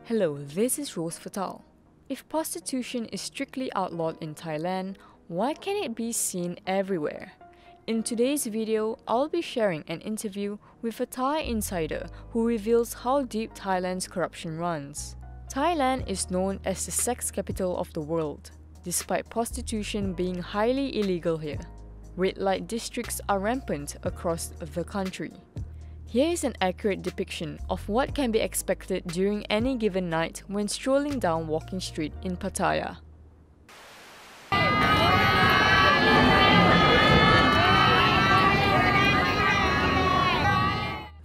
Hello, this is Rose Fatal. If prostitution is strictly outlawed in Thailand, why can it be seen everywhere? In today's video, I'll be sharing an interview with a Thai insider who reveals how deep Thailand's corruption runs. Thailand is known as the sex capital of the world, despite prostitution being highly illegal here. Red light districts are rampant across the country. Here is an accurate depiction of what can be expected during any given night when strolling down Walking Street in Pattaya.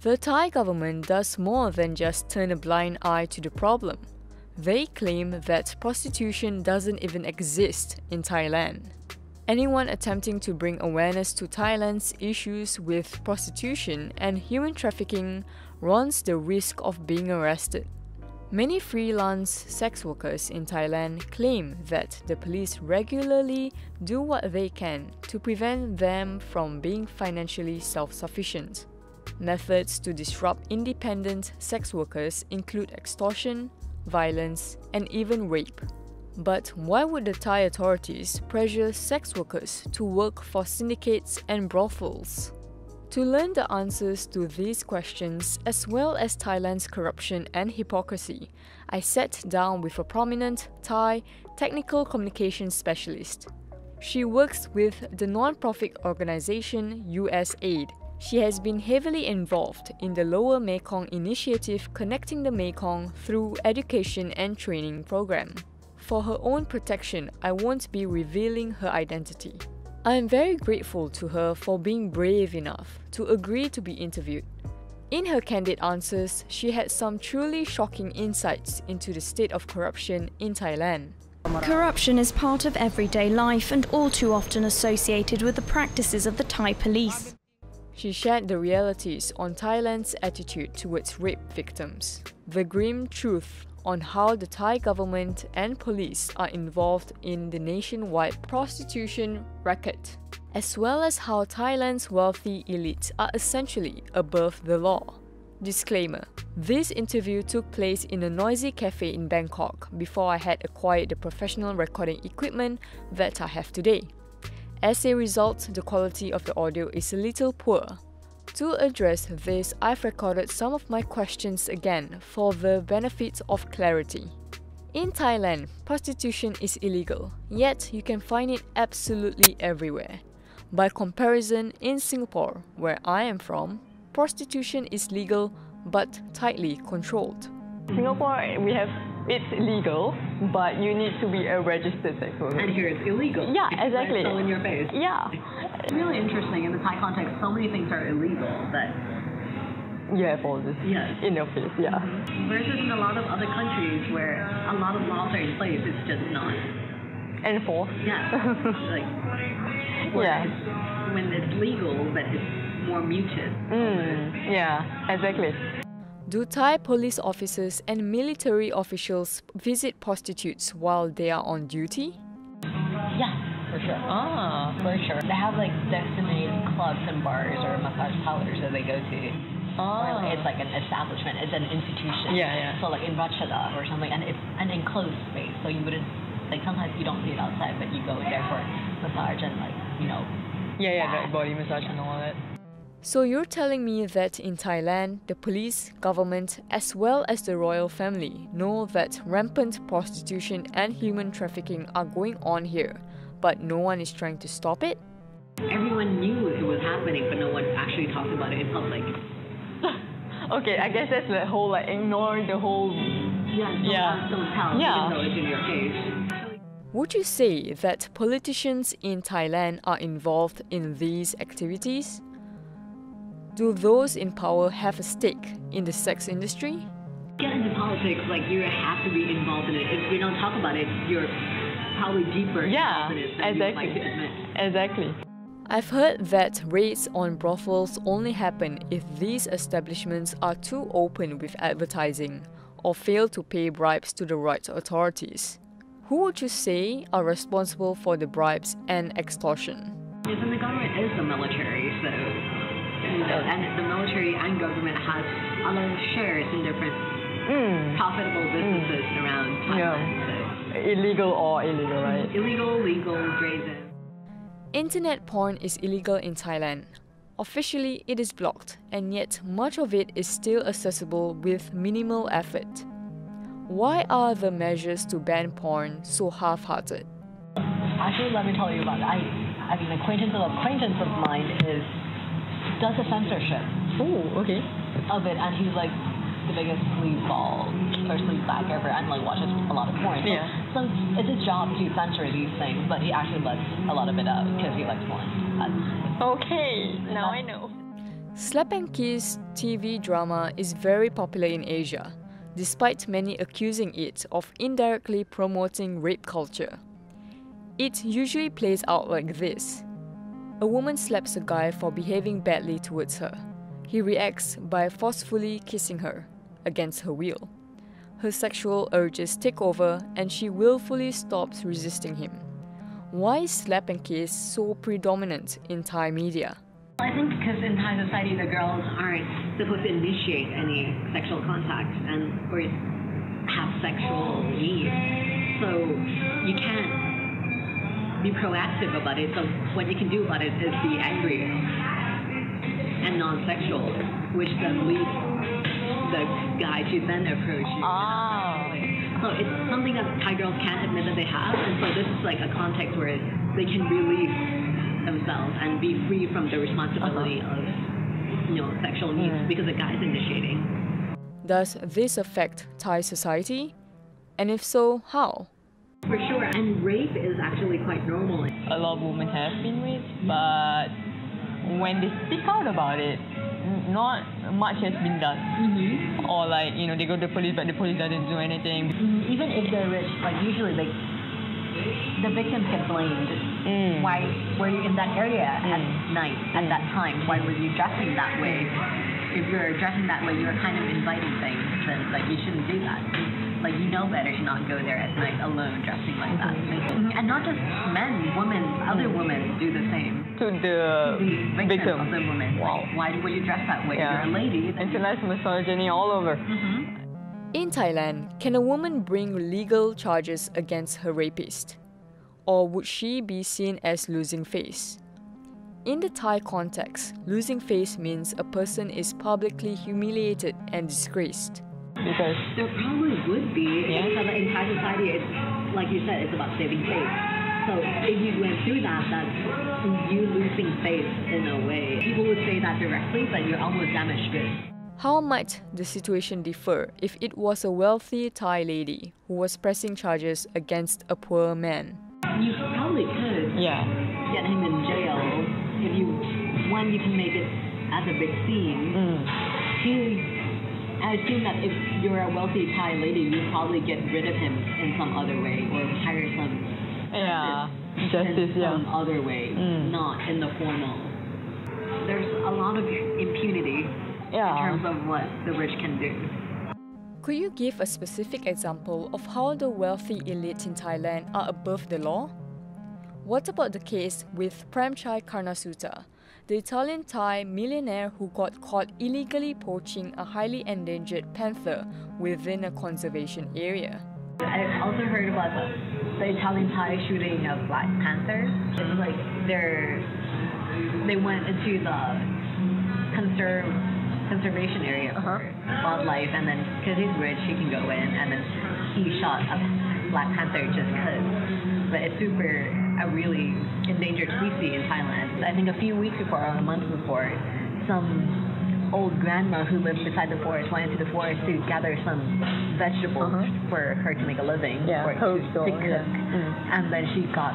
The Thai government does more than just turn a blind eye to the problem. They claim that prostitution doesn't even exist in Thailand. Anyone attempting to bring awareness to Thailand's issues with prostitution and human trafficking runs the risk of being arrested. Many freelance sex workers in Thailand claim that the police regularly do what they can to prevent them from being financially self-sufficient. Methods to disrupt independent sex workers include extortion, violence, and even rape. But why would the Thai authorities pressure sex workers to work for syndicates and brothels? To learn the answers to these questions, as well as Thailand's corruption and hypocrisy, I sat down with a prominent Thai technical communications specialist. She works with the non-profit organization USAID. She has been heavily involved in the Lower Mekong Initiative connecting the Mekong through education and training program. For her own protection, I won't be revealing her identity. I am very grateful to her for being brave enough to agree to be interviewed. In her candid answers, she had some truly shocking insights into the state of corruption in Thailand. Corruption is part of everyday life and all too often associated with the practices of the Thai police. She shared the realities on Thailand's attitude towards rape victims, the grim truth on how the Thai government and police are involved in the nationwide prostitution racket, as well as how Thailand's wealthy elites are essentially above the law. Disclaimer: this interview took place in a noisy cafe in Bangkok before I had acquired the professional recording equipment that I have today. As a result, the quality of the audio is a little poor. To address this, I've recorded some of my questions again for the benefit of clarity. In Thailand, prostitution is illegal, yet you can find it absolutely everywhere. By comparison, in Singapore, where I am from, prostitution is legal but tightly controlled. Singapore, it's legal, but you need to be a registered sex worker. And here it's illegal. Yeah, exactly. It's all in your face. Yeah. It's really interesting. In the Thai context, so many things are illegal that you have all this in your face, yeah. Versus in a lot of other countries where a lot of laws are in place, it's just not enforced. Yeah. Like, when it's legal, but it's more muted. Yeah, exactly. Do Thai police officers and military officials visit prostitutes while they are on duty? Yeah, for sure. For sure. They have like designated clubs and bars or massage parlors that they go to. Or it's like an establishment, it's an institution. Yeah. So like in Ratchada or something, and it's an enclosed space, so you wouldn't, like sometimes you don't see it outside, but you go there for massage and like, you know. Like body massage and all that. So you're telling me that in Thailand, the police, government, as well as the royal family know that rampant prostitution and human trafficking are going on here, but no one is trying to stop it? Everyone knew it was happening, but no one actually talked about it in public. Okay, I guess that's the whole, like, ignore the whole... Don't tell, even though it's in your face. Would you say that politicians in Thailand are involved in these activities? Do those in power have a stake in the sex industry? Get into politics, like you have to be involved in it. If you don't talk about it, you're probably deeper involved in it than you would like to admit. Exactly. I've heard that raids on brothels only happen if these establishments are too open with advertising or fail to pay bribes to the right authorities. Who would you say are responsible for the bribes and extortion? Yes, and the government is the military, so... And the military and government has a lot of shares in different profitable businesses. illegal or illegal, right? Illegal, legal, gray zone. Internet porn is illegal in Thailand. Officially, it is blocked, and yet much of it is still accessible with minimal effort. Why are the measures to ban porn so half-hearted? Actually, let me tell you about it. I mean, acquaintance of mine does a censorship. Oh, okay. Of it, and he's like the biggest sleazebag ever, and like watches a lot of porn. So it's his job to censor these things, but he actually lets a lot of it out because he likes porn. Okay, now I know. Slap and Kiss TV drama is very popular in Asia, despite many accusing it of indirectly promoting rape culture. It usually plays out like this. A woman slaps a guy for behaving badly towards her. He reacts by forcefully kissing her, against her will. Her sexual urges take over and she willfully stops resisting him. Why is slap and kiss so predominant in Thai media? I think because in Thai society the girls aren't supposed to initiate any sexual contact or have sexual needs. So you can't be proactive about it. So what you can do about it is be angry and non-sexual, which then leads the guy to then approach you. So it's something that Thai girls can't admit that they have, and so this is like a context where they can release themselves and be free from the responsibility of sexual needs because the guy's initiating. Does this affect Thai society? And if so, how? For sure, and rape is actually quite normal. A lot of women have been raped, but when they speak out about it, not much has been done. Or like, they go to the police, but the police doesn't do anything. Even if they're rich, like usually the victims get blamed. Why were you in that area at night, at that time? Why were you dressing that way? If you're dressing that way, you're kind of inviting things, then like you shouldn't do that. Like you know better to not go there at night alone dressing like that. And not just men, women, other women do the same. To the victim of the woman. Wow. Like, why would you dress that way? You're a lady. International misogyny all over. In Thailand, can a woman bring legal charges against her rapist? Or would she be seen as losing face? In the Thai context, losing face means a person is publicly humiliated and disgraced. Because there probably would be. Because in Thai society, it's like you said, it's about saving face. So if you went through that, that's you losing face in a way. People would say that directly, but you're almost damaged goods. How might the situation differ if it was a wealthy Thai lady who was pressing charges against a poor man? You probably could get him in jail if you can make it as a big scene. I assume that if you're a wealthy Thai lady, you'd probably get rid of him in some other way or hire some justice in some other way, not in the formal. There's a lot of impunity in terms of what the rich can do. Could you give a specific example of how the wealthy elite in Thailand are above the law? What about the case with Premchai Karnasuta, the Italian Thai millionaire who got caught illegally poaching a highly endangered panther within a conservation area? I've also heard about the Italian Thai shooting of black panthers. It's like they went into the conservation area for wildlife, and then because he's rich, he can go in, and then he shot a black panther just because. But it's a really endangered species in Thailand. I think a few weeks before, or a month before, some old grandma who lived beside the forest went into the forest to gather some vegetables for her to make a living, or to cook. And then she got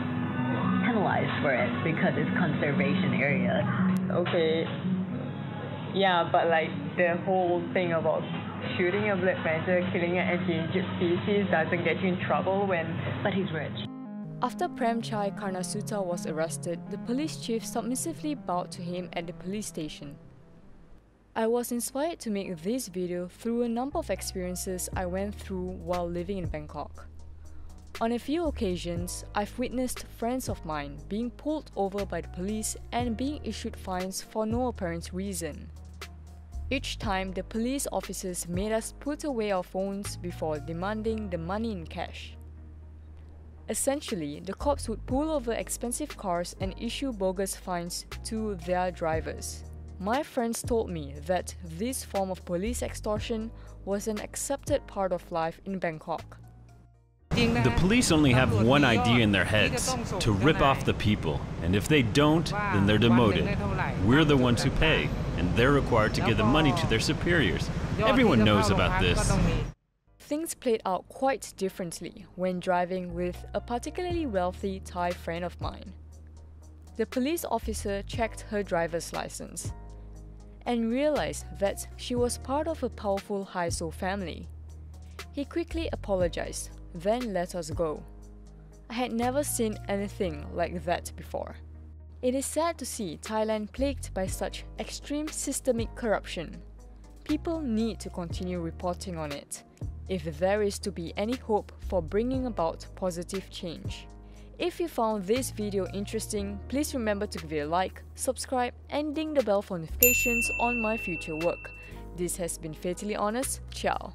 penalized for it because it's conservation area. Okay. Yeah, but like the whole thing about shooting a black panther, killing an endangered species doesn't get you in trouble But he's rich. After Premchai Karnasuta was arrested, the police chief submissively bowed to him at the police station. I was inspired to make this video through a number of experiences I went through while living in Bangkok. On a few occasions, I've witnessed friends of mine being pulled over by the police and being issued fines for no apparent reason. Each time, the police officers made us put away our phones before demanding the money in cash. Essentially, the cops would pull over expensive cars and issue bogus fines to their drivers. My friends told me that this form of police extortion was an accepted part of life in Bangkok. The police only have one idea in their heads, to rip off the people, and if they don't, then they're demoted. We're the ones who pay, and they're required to give the money to their superiors. Everyone knows about this. Things played out quite differently when driving with a particularly wealthy Thai friend of mine. The police officer checked her driver's license and realized that she was part of a powerful high-so family. He quickly apologized, then let us go. I had never seen anything like that before. It is sad to see Thailand plagued by such extreme systemic corruption. People need to continue reporting on it if there is to be any hope for bringing about positive change. If you found this video interesting, please remember to give it a like, subscribe, and ding the bell for notifications on my future work. This has been Fatally Honest. Ciao.